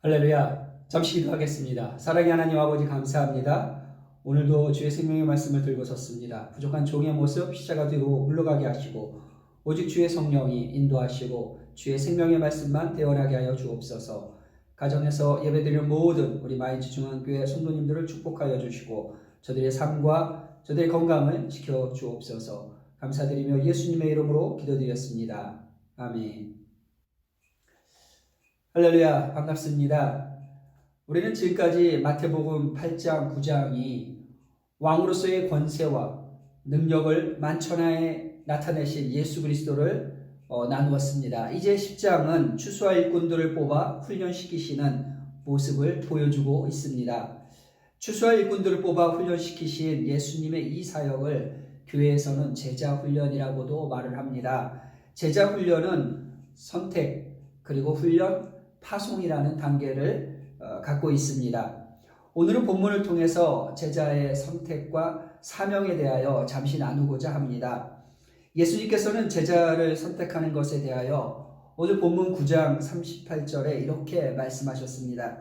할렐루야. 잠시 기도하겠습니다. 사랑의 하나님 아버지 감사합니다. 오늘도 주의 생명의 말씀을 들고 섰습니다. 부족한 종의 모습 십자가 뒤로 물러가게 하시고 오직 주의 성령이 인도하시고 주의 생명의 말씀만 대언하게 하여 주옵소서. 가정에서 예배드리는 모든 우리 마인츠 중앙교회 성도님들을 축복하여 주시고 저들의 삶과 저들의 건강을 지켜 주옵소서. 감사드리며 예수님의 이름으로 기도드렸습니다. 아멘. 할렐루야. 반갑습니다. 우리는 지금까지 마태복음 8장, 9장이 왕으로서의 권세와 능력을 만천하에 나타내신 예수 그리스도를 나누었습니다. 이제 10장은 추수와 일꾼들을 뽑아 훈련시키시는 모습을 보여주고 있습니다. 추수와 일꾼들을 뽑아 훈련시키신 예수님의 이 사역을 교회에서는 제자훈련이라고도 말을 합니다. 제자훈련은 선택, 그리고 훈련, 파송이라는 단계를 갖고 있습니다. 오늘은 본문을 통해서 제자의 선택과 사명에 대하여 잠시 나누고자 합니다. 예수님께서는 제자를 선택하는 것에 대하여 오늘 본문 9장 38절에 이렇게 말씀하셨습니다.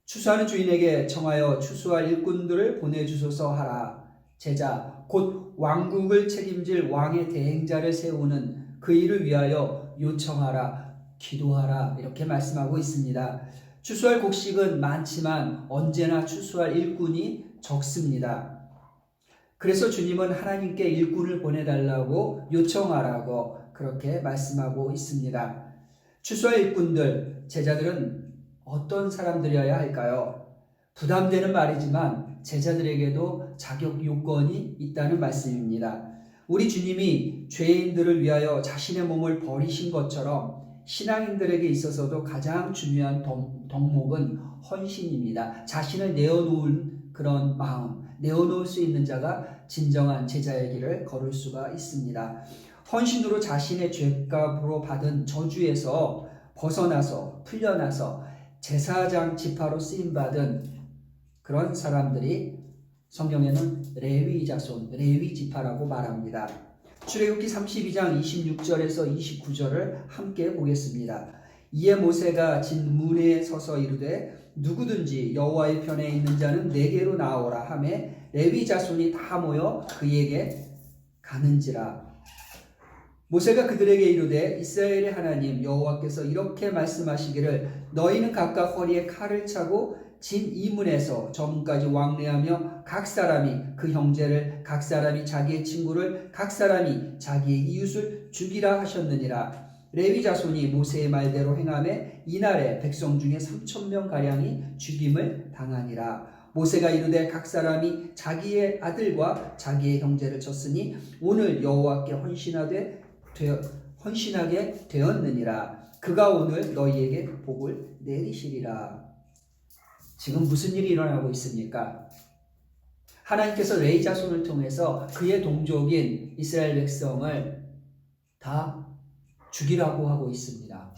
추수하는 주인에게 청하여 추수할 일꾼들을 보내주소서 하라. 제자 곧 왕국을 책임질 왕의 대행자를 세우는 그 일을 위하여 요청하라, 기도하라, 이렇게 말씀하고 있습니다. 추수할 곡식은 많지만 언제나 추수할 일꾼이 적습니다. 그래서 주님은 하나님께 일꾼을 보내달라고 요청하라고 그렇게 말씀하고 있습니다. 추수할 일꾼들, 제자들은 어떤 사람들이어야 할까요? 부담되는 말이지만 제자들에게도 자격 요건이 있다는 말씀입니다. 우리 주님이 죄인들을 위하여 자신의 몸을 버리신 것처럼 신앙인들에게 있어서도 가장 중요한 덕목은 헌신입니다. 자신을 내어놓은 그런 마음, 내어놓을 수 있는 자가 진정한 제자의 길을 걸을 수가 있습니다. 헌신으로 자신의 죄값으로 받은 저주에서 벗어나서 풀려나서 제사장 지파로 쓰임받은 그런 사람들이 성경에는 레위 자손, 레위 지파라고 말합니다. 출애굽기 32장 26절에서 29절을 함께 보겠습니다. 이에 모세가 진문에 서서 이르되 누구든지 여호와의 편에 있는 자는 내게로 나오라 하매 레위 자손이 다 모여 그에게 가는지라. 모세가 그들에게 이르되 이스라엘의 하나님 여호와께서 이렇게 말씀하시기를 너희는 각각 허리에 칼을 차고 진 이문에서 저문까지 왕래하며 각 사람이 그 형제를, 각 사람이 자기의 친구를, 각 사람이 자기의 이웃을 죽이라 하셨느니라. 레위 자손이 모세의 말대로 행하매 이날에 백성 중에 3,000명 가량이 죽임을 당하니라. 모세가 이르되 각 사람이 자기의 아들과 자기의 형제를 쳤으니 오늘 여호와께 헌신하게 되었느니라. 그가 오늘 너희에게 복을 내리시리라. 지금 무슨 일이 일어나고 있습니까? 하나님께서 레위 자손을 통해서 그의 동족인 이스라엘 백성을 다 죽이라고 하고 있습니다.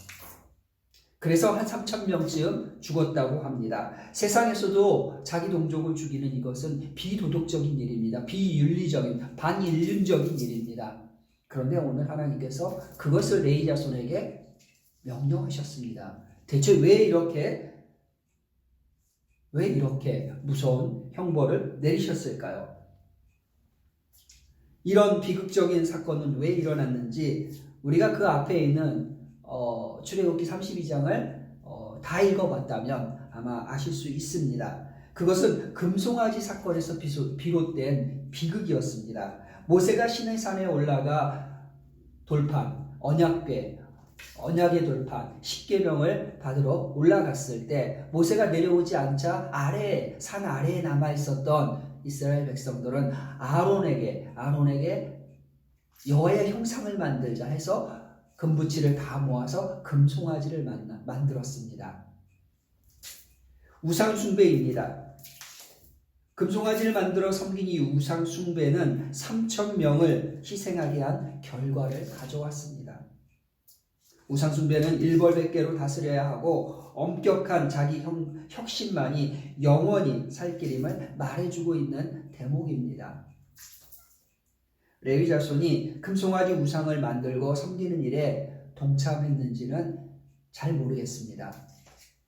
그래서 한 3,000명쯤 죽었다고 합니다. 세상에서도 자기 동족을 죽이는 이것은 비도덕적인 일입니다. 비윤리적인, 반인륜적인 일입니다. 그런데 오늘 하나님께서 그것을 레위 자손에게 명령하셨습니다. 대체 왜 이렇게 무서운 형벌을 내리셨을까요? 이런 비극적인 사건은 왜 일어났는지 우리가 그 앞에 있는 출애굽기 32장을 다 읽어봤다면 아마 아실 수 있습니다. 그것은 금송아지 사건에서 비롯된 비극이었습니다. 모세가 시내산에 올라가 돌판, 언약의 돌판, 십계명을 받으러 올라갔을 때 모세가 내려오지 않자 산 아래에 남아있었던 이스라엘 백성들은 아론에게 여호와의 형상을 만들자 해서 금붙이를 다 모아서 금송아지를 만들었습니다. 우상숭배입니다. 금송아지를 만들어 섬긴 이 우상숭배는 3,000명을 희생하게 한 결과를 가져왔습니다. 우상숭배는 일벌백계로 다스려야 하고 엄격한 자기 혁신만이 영원히 살 길임을 말해주고 있는 대목입니다. 레위 자손이 금송아지 우상을 만들고 섬기는 일에 동참했는지는 잘 모르겠습니다.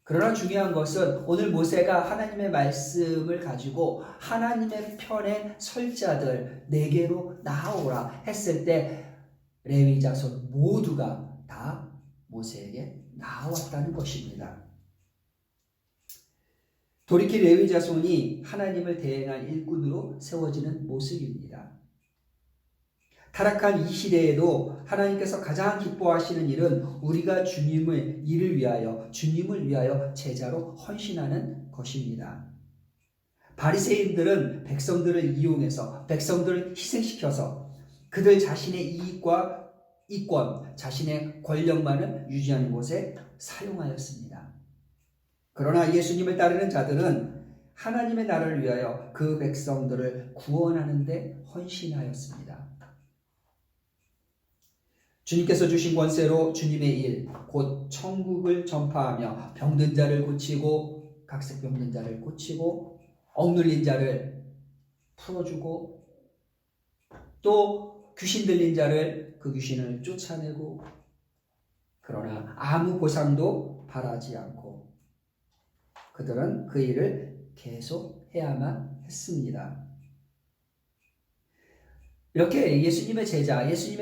그러나 중요한 것은 오늘 모세가 하나님의 말씀을 가지고 하나님의 편에 설 자들 내게로 나오라 했을 때 레위 자손 모두가 다 모세에게 나왔다는 것입니다. 돌이킬 레위 자손이 하나님을 대행할 일꾼으로 세워지는 모습입니다. 타락한 이 시대에도 하나님께서 가장 기뻐하시는 일은 우리가 주님을 위하여 제자로 헌신하는 것입니다. 바리새인들은 백성들을 이용해서 백성들을 희생시켜서 그들 자신의 이익과 이권, 자신의 권력만을 유지하는 곳에 사용하였습니다. 그러나 예수님을 따르는 자들은 하나님의 나라를 위하여 그 백성들을 구원하는 데 헌신하였습니다. 주님께서 주신 권세로 주님의 일, 곧 천국을 전파하며 병든 자를 고치고 각색병든 자를 고치고 억눌린 자를 풀어주고 또 귀신 들린 자를 그 귀신을 쫓아내고 그러나 아무 보상도 바라지 않고 그들은 그 일을 계속 해야만 했습니다. 이렇게 예수님의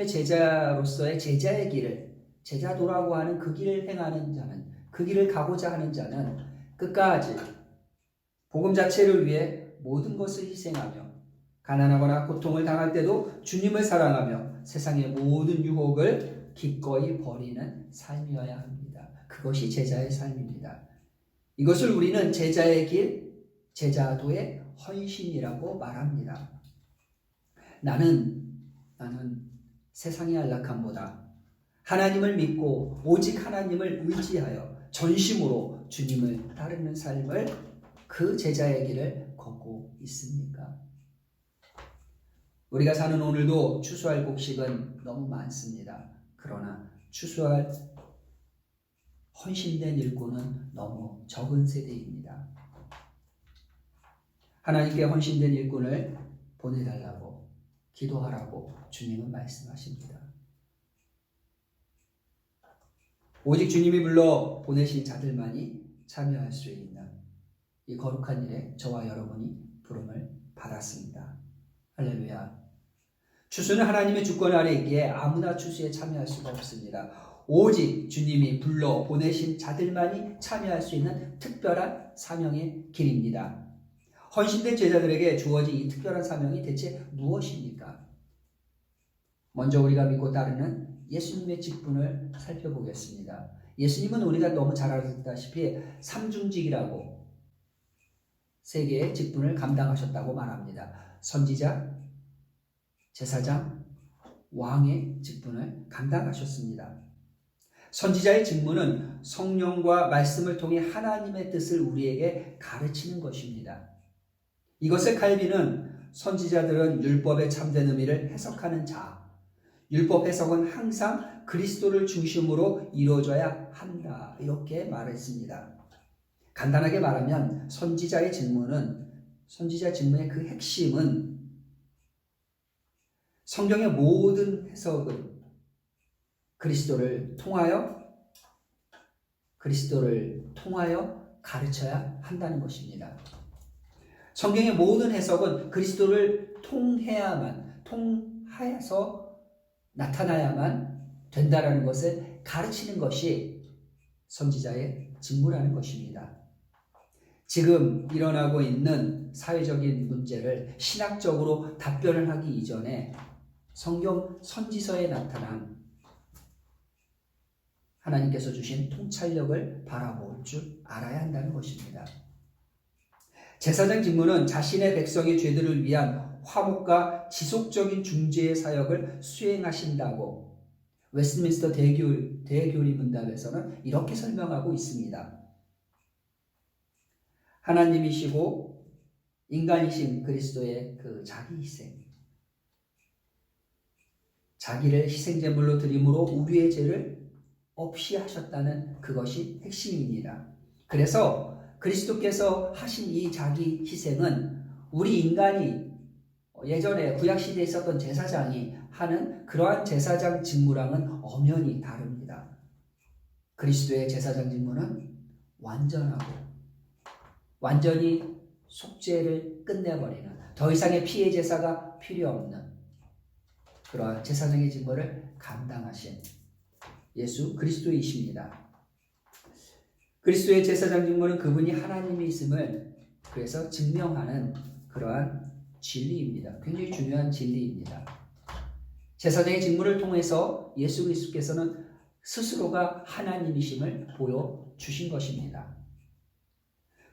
제자로서의 제자의 길을, 제자도라고 하는 그 길을 행하는 자는, 그 길을 가고자 하는 자는 끝까지 복음 자체를 위해 모든 것을 희생하며 가난하거나 고통을 당할 때도 주님을 사랑하며 세상의 모든 유혹을 기꺼이 버리는 삶이어야 합니다. 그것이 제자의 삶입니다. 이것을 우리는 제자의 길, 제자도의 헌신이라고 말합니다. 나는 세상의 안락함보다 하나님을 믿고 오직 하나님을 의지하여 전심으로 주님을 따르는 삶을 그 제자의 길을 걷고 있습니까? 우리가 사는 오늘도 추수할 곡식은 너무 많습니다. 그러나 추수할 헌신된 일꾼은 너무 적은 세대입니다. 하나님께 헌신된 일꾼을 보내달라고 기도하라고 주님은 말씀하십니다. 오직 주님이 불러 보내신 자들만이 참여할 수 있는 이 거룩한 일에 저와 여러분이 부름을 받았습니다. 할렐루야. 추수는 하나님의 주권 아래 있기에 아무나 추수에 참여할 수가 없습니다. 오직 주님이 불러 보내신 자들만이 참여할 수 있는 특별한 사명의 길입니다. 헌신된 제자들에게 주어진 이 특별한 사명이 대체 무엇입니까? 먼저 우리가 믿고 따르는 예수님의 직분을 살펴보겠습니다. 예수님은 우리가 너무 잘 알다시피 삼중직이라고 세 개의 직분을 감당하셨다고 말합니다. 선지자, 제사장, 왕의 직분을 감당하셨습니다. 선지자의 직무는 성령과 말씀을 통해 하나님의 뜻을 우리에게 가르치는 것입니다. 이것의 칼빈은 선지자들은 율법의 참된 의미를 해석하는 자, 율법 해석은 항상 그리스도를 중심으로 이루어져야 한다 이렇게 말했습니다. 간단하게 말하면 선지자 직무의 그 핵심은 성경의 모든 해석은 그리스도를 통하여 가르쳐야 한다는 것입니다. 성경의 모든 해석은 그리스도를 통하여서 나타나야만 된다라는 것을 가르치는 것이 선지자의 직무라는 것입니다. 지금 일어나고 있는 사회적인 문제를 신학적으로 답변을 하기 이전에 성경 선지서에 나타난 하나님께서 주신 통찰력을 바라볼 줄 알아야 한다는 것입니다. 제사장 직무는 자신의 백성의 죄들을 위한 화목과 지속적인 중재의 사역을 수행하신다고 웨스트민스터 대교리 문답에서는 이렇게 설명하고 있습니다. 하나님이시고 인간이신 그리스도의 그 자기 희생, 자기를 희생제물로 드림으로 우리의 죄를 없이 하셨다는 그것이 핵심입니다. 그래서 그리스도께서 하신 이 자기 희생은 우리 인간이 예전에 구약시대에 있었던 제사장이 하는 그러한 제사장 직무랑은 엄연히 다릅니다. 그리스도의 제사장 직무는 완전히 속죄를 끝내버리는, 더 이상의 피해 제사가 필요 없는 그러한 제사장의 직무를 감당하신 예수 그리스도이십니다. 그리스도의 제사장 직무는 그분이 하나님이 있음을 그래서 증명하는 그러한 진리입니다. 굉장히 중요한 진리입니다. 제사장의 직무를 통해서 예수 그리스도께서는 스스로가 하나님이심을 보여주신 것입니다.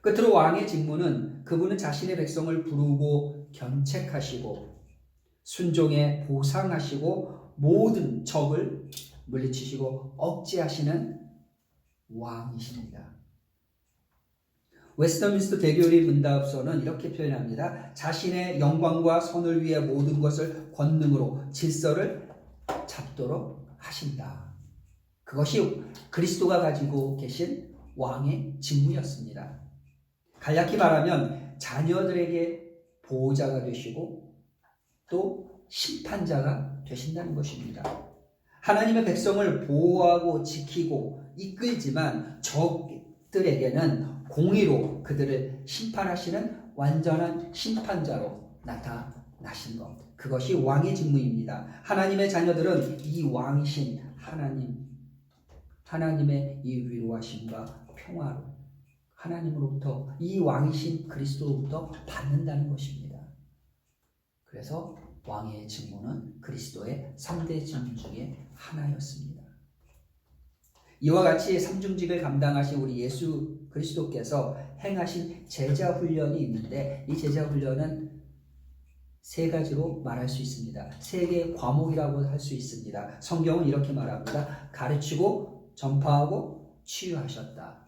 끝으로 왕의 직무는 그분은 자신의 백성을 부르고 견책하시고 순종에 보상하시고 모든 적을 물리치시고 억제하시는 왕이십니다. 웨스터민스터 대교리 문답서는 이렇게 표현합니다. 자신의 영광과 선을 위해 모든 것을 권능으로 질서를 잡도록 하신다. 그것이 그리스도가 가지고 계신 왕의 직무였습니다. 간략히 말하면 자녀들에게 보호자가 되시고 또 심판자가 되신다는 것입니다. 하나님의 백성을 보호하고 지키고 이끌지만 적들에게는 공의로 그들을 심판하시는 완전한 심판자로 나타나신 것. 그것이 왕의 직무입니다. 하나님의 자녀들은 이 왕이신 하나님의 이 위로하심과 평화를 하나님으로부터 이 왕이신 그리스도로부터 받는다는 것입니다. 그래서 왕의 직무는 그리스도의 3대 직무 중에 하나였습니다. 이와 같이 삼중직을 감당하신 우리 예수 그리스도께서 행하신 제자 훈련이 있는데 이 제자 훈련은 세 가지로 말할 수 있습니다. 세 개의 과목이라고 할 수 있습니다. 성경은 이렇게 말합니다. 가르치고 전파하고 치유하셨다.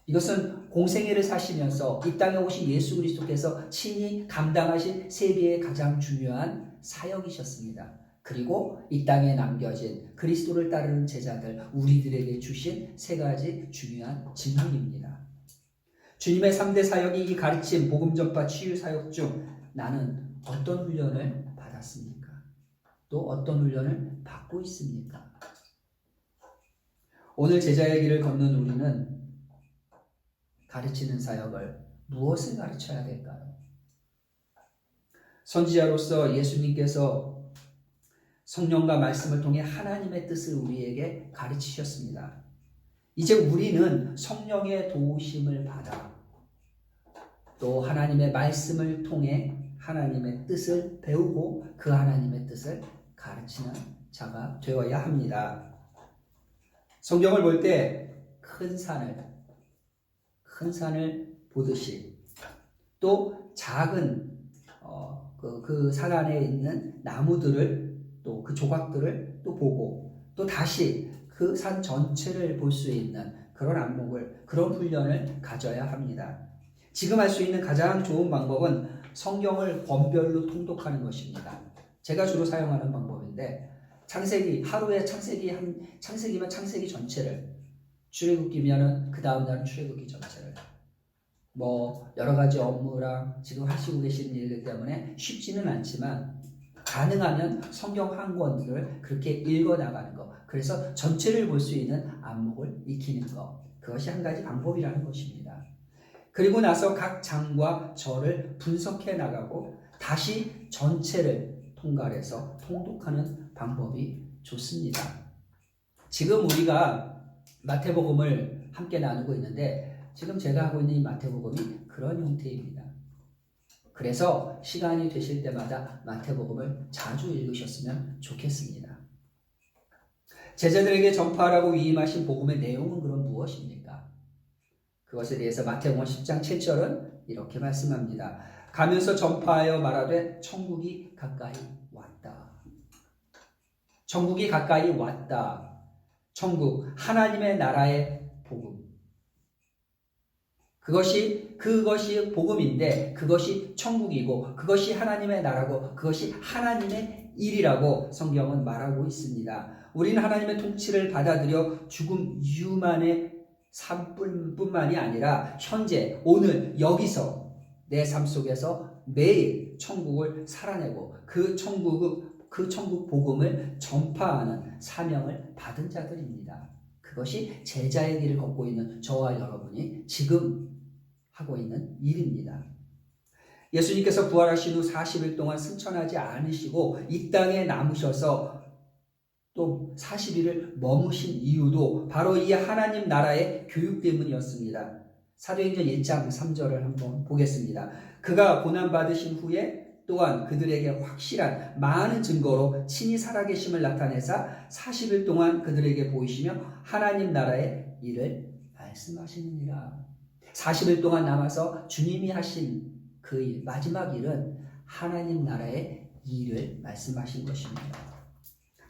이것은 공생애를 사시면서 이 땅에 오신 예수 그리스도께서 친히 감당하신 세 개의 가장 중요한 사역이셨습니다. 그리고 이 땅에 남겨진 그리스도를 따르는 제자들, 우리들에게 주신 세 가지 중요한 질문입니다. 주님의 3대 사역이 이 가르침, 복음 전파, 치유 사역 중 나는 어떤 훈련을 받았습니까? 또 어떤 훈련을 받고 있습니까? 오늘 제자의 길을 걷는 우리는 가르치는 사역을 무엇을 가르쳐야 될까요? 선지자로서 예수님께서 성령과 말씀을 통해 하나님의 뜻을 우리에게 가르치셨습니다. 이제 우리는 성령의 도우심을 받아 또 하나님의 말씀을 통해 하나님의 뜻을 배우고 그 하나님의 뜻을 가르치는 자가 되어야 합니다. 성경을 볼 때 큰 산을 보듯이 또 작은 그 산 안에 있는 나무들을 또 그 조각들을 또 보고 또 다시 그 산 전체를 볼 수 있는 그런 안목을, 그런 훈련을 가져야 합니다. 지금 할 수 있는 가장 좋은 방법은 성경을 권별로 통독하는 것입니다. 제가 주로 사용하는 방법인데 하루에 창세기면 창세기 전체를, 출애굽기면은 그 다음 날은 출애굽기 전체를, 여러 가지 업무랑 지금 하시고 계시는 일들 때문에 쉽지는 않지만 가능하면 성경 한 권을 그렇게 읽어 나가는 것, 그래서 전체를 볼 수 있는 안목을 익히는 것, 그것이 한 가지 방법이라는 것입니다. 그리고 나서 각 장과 절을 분석해 나가고 다시 전체를 통갈해서 통독하는 방법이 좋습니다. 지금 우리가 마태복음을 함께 나누고 있는데 지금 제가 하고 있는 이 마태복음이 그런 형태입니다. 그래서 시간이 되실 때마다 마태복음을 자주 읽으셨으면 좋겠습니다. 제자들에게 전파하라고 위임하신 복음의 내용은 그럼 무엇입니까? 그것에 대해서 마태복음 10장 7절은 이렇게 말씀합니다. 가면서 전파하여 말하되 천국이 가까이 왔다. 천국이 가까이 왔다. 천국, 하나님의 나라의 복음. 그것이 복음인데 그것이 천국이고 그것이 하나님의 나라고 그것이 하나님의 일이라고 성경은 말하고 있습니다. 우리는 하나님의 통치를 받아들여 죽음 이후만의 삶뿐만이 아니라 현재 오늘 여기서 내 삶 속에서 매일 천국을 살아내고 그 천국 복음을 전파하는 사명을 받은 자들입니다. 그것이 제자의 길을 걷고 있는 저와 여러분이 지금 하고 있는 일입니다. 예수님께서 부활하신 후 40일 동안 승천하지 않으시고 이 땅에 남으셔서 또 40일을 머무신 이유도 바로 이 하나님 나라의 교육 때문이었습니다. 사도행전 1장 3절을 한번 보겠습니다. 그가 고난받으신 후에 또한 그들에게 확실한 많은 증거로 친히 살아계심을 나타내사 40일 동안 그들에게 보이시며 하나님 나라의 일을 말씀하시느니라. 40일 동안 남아서 주님이 하신 그 일, 마지막 일은 하나님 나라의 일을 말씀하신 것입니다.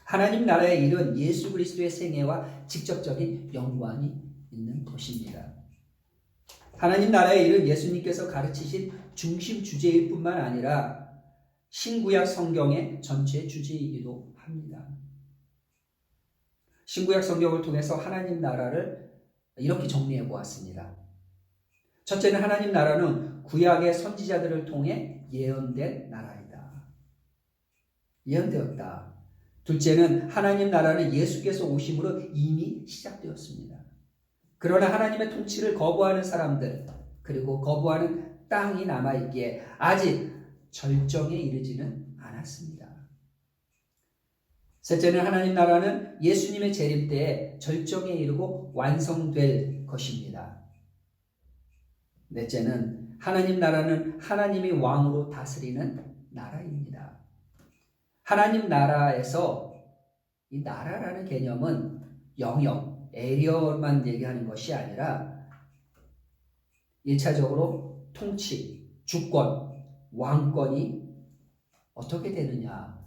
하나님 나라의 일은 예수 그리스도의 생애와 직접적인 연관이 있는 것입니다. 하나님 나라의 일은 예수님께서 가르치신 중심 주제일 뿐만 아니라 신구약 성경의 전체 주제이기도 합니다. 신구약 성경을 통해서 하나님 나라를 이렇게 정리해 보았습니다. 첫째는 하나님 나라는 구약의 선지자들을 통해 예언된 나라이다. 예언되었다. 둘째는 하나님 나라는 예수께서 오심으로 이미 시작되었습니다. 그러나 하나님의 통치를 거부하는 사람들, 그리고 거부하는 땅이 남아있기에 아직 절정에 이르지는 않았습니다. 셋째는 하나님 나라는 예수님의 재림 때에 절정에 이르고 완성될 것입니다. 넷째는 하나님 나라는 하나님이 왕으로 다스리는 나라입니다. 하나님 나라에서 이 나라라는 개념은 영역, 에리어만 얘기하는 것이 아니라 1차적으로 통치, 주권, 왕권이 어떻게 되느냐.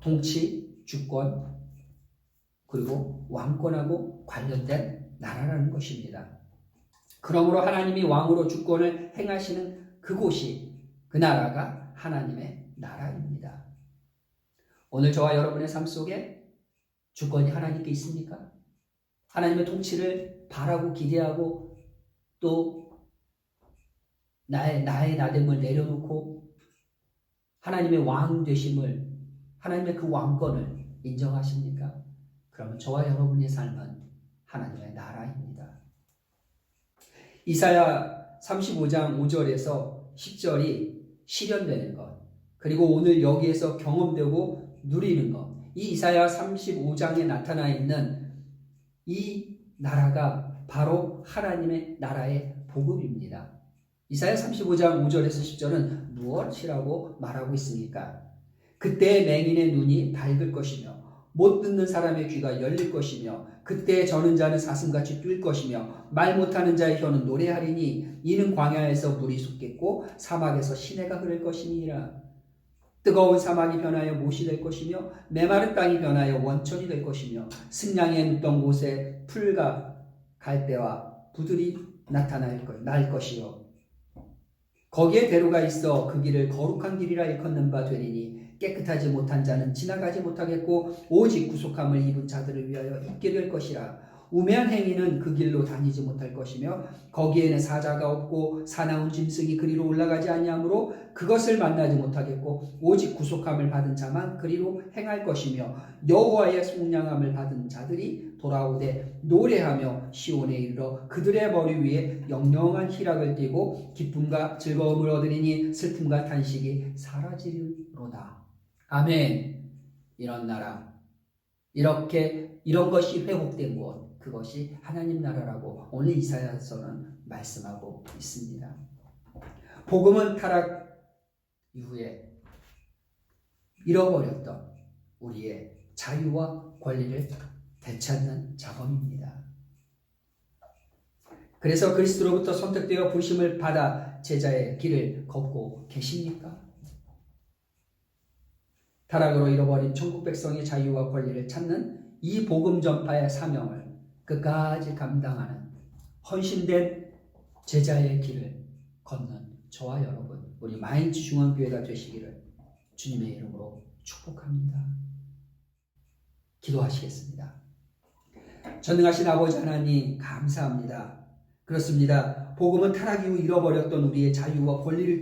통치, 주권, 그리고 왕권하고 관련된 나라라는 것입니다. 그러므로 하나님이 왕으로 주권을 행하시는 그곳이, 그 나라가 하나님의 나라입니다. 오늘 저와 여러분의 삶 속에 주권이 하나님께 있습니까? 하나님의 통치를 바라고 기대하고 또 나의 나됨을 내려놓고 하나님의 왕 되심을, 하나님의 그 왕권을 인정하십니까? 그러면 저와 여러분의 삶은 하나님의 나라입니다. 이사야 35장 5절에서 10절이 실현되는 것, 그리고 오늘 여기에서 경험되고 누리는 것, 이 이사야 35장에 나타나 있는 이 나라가 바로 하나님의 나라의 복음입니다. 이사야 35장 5절에서 10절은 무엇이라고 말하고 있습니까? 그때 맹인의 눈이 밝을 것이며 못 듣는 사람의 귀가 열릴 것이며 그때 저는 자는 사슴같이 뛸 것이며 말 못하는 자의 혀는 노래하리니 이는 광야에서 물이 솟겠고 사막에서 시내가 흐를 것이니라. 뜨거운 사막이 변하여 못이 될 것이며 메마른 땅이 변하여 원천이 될 것이며 승량에 눕던 곳에 풀과 갈대와 부들이 날 것이요 거기에 대로가 있어 그 길을 거룩한 길이라 일컫는 바 되리니 깨끗하지 못한 자는 지나가지 못하겠고 오직 구속함을 입은 자들을 위하여 있게 될 것이라. 우매한 행위는 그 길로 다니지 못할 것이며 거기에는 사자가 없고 사나운 짐승이 그리로 올라가지 아니하므로 그것을 만나지 못하겠고 오직 구속함을 받은 자만 그리로 행할 것이며 여호와의 속량함을 받은 자들이 돌아오되 노래하며 시온에 이르러 그들의 머리 위에 영영한 희락을 띠고 기쁨과 즐거움을 얻으리니 슬픔과 탄식이 사라지리로다. 아멘. 이런 나라, 이런 것이 회복된 곳, 그것이 하나님 나라라고 오늘 이사야서는 말씀하고 있습니다. 복음은 타락 이후에 잃어버렸던 우리의 자유와 권리를 되찾는 작업입니다. 그래서 그리스도로부터 선택되어 부르심을 받아 제자의 길을 걷고 계십니까? 타락으로 잃어버린 천국 백성의 자유와 권리를 찾는 이 복음 전파의 사명을 끝까지 감당하는 헌신된 제자의 길을 걷는 저와 여러분, 우리 마인츠 중앙교회가 되시기를 주님의 이름으로 축복합니다. 기도하시겠습니다. 전능하신 아버지 하나님 감사합니다. 그렇습니다. 복음은 타락 이후 잃어버렸던 우리의 자유와 권리를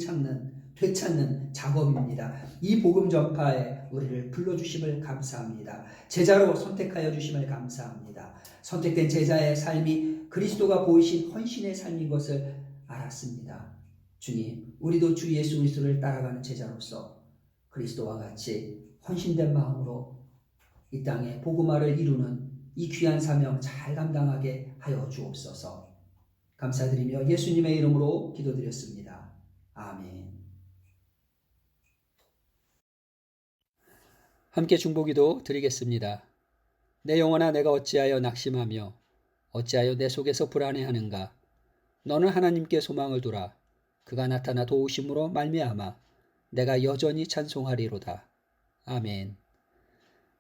되찾는 작업입니다. 이 복음 전파에 우리를 불러주심을 감사합니다. 제자로 선택하여 주심을 감사합니다. 선택된 제자의 삶이 그리스도가 보이신 헌신의 삶인 것을 알았습니다. 주님, 우리도 주 예수 그리스도를 따라가는 제자로서 그리스도와 같이 헌신된 마음으로 이 땅에 복음화를 이루는 이 귀한 사명 잘 감당하게 하여 주옵소서. 감사드리며 예수님의 이름으로 기도드렸습니다. 아멘. 함께 중보기도 드리겠습니다. 내 영혼아, 내가 어찌하여 낙심하며 어찌하여 내 속에서 불안해하는가. 너는 하나님께 소망을 두라. 그가 나타나 도우심으로 말미암아 내가 여전히 찬송하리로다. 아멘.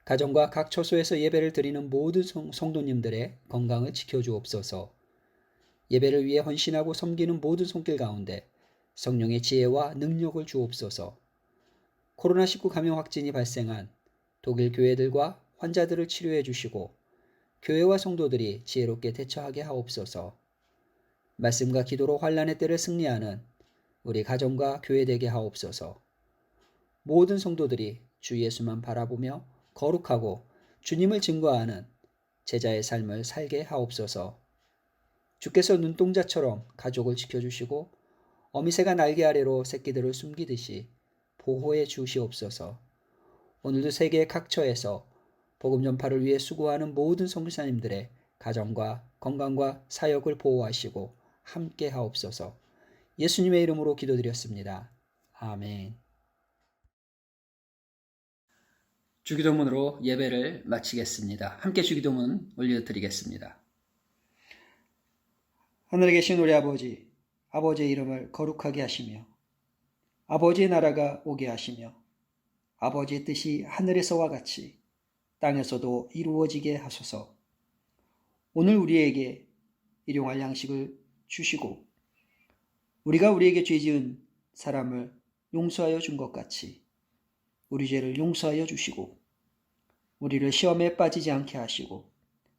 가정과 각 처소에서 예배를 드리는 모든 성도님들의 건강을 지켜주옵소서. 예배를 위해 헌신하고 섬기는 모든 손길 가운데 성령의 지혜와 능력을 주옵소서. 코로나19 감염 확진이 발생한 독일 교회들과 환자들을 치료해 주시고 교회와 성도들이 지혜롭게 대처하게 하옵소서. 말씀과 기도로 환난의 때를 승리하는 우리 가정과 교회 되게 하옵소서. 모든 성도들이 주 예수만 바라보며 거룩하고 주님을 증거하는 제자의 삶을 살게 하옵소서. 주께서 눈동자처럼 가족을 지켜주시고 어미새가 날개 아래로 새끼들을 숨기듯이 보호해 주시옵소서. 오늘도 세계 각처에서 복음 전파를 위해 수고하는 모든 선교사님들의 가정과 건강과 사역을 보호하시고 함께 하옵소서. 예수님의 이름으로 기도드렸습니다. 아멘. 주기도문으로 예배를 마치겠습니다. 함께 주기도문 올려드리겠습니다. 하늘에 계신 우리 아버지, 아버지의 이름을 거룩하게 하시며 아버지의 나라가 오게 하시며 아버지의 뜻이 하늘에서와 같이 땅에서도 이루어지게 하소서. 오늘 우리에게 일용할 양식을 주시고 우리가 우리에게 죄 지은 사람을 용서하여 준 것 같이 우리 죄를 용서하여 주시고 우리를 시험에 빠지지 않게 하시고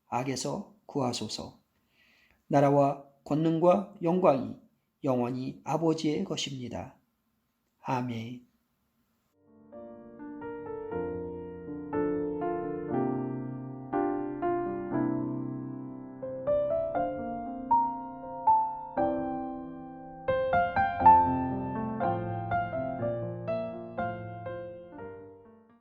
악에서 구하소서. 나라와 권능과 영광이 영원히 아버지의 것입니다. 아멘.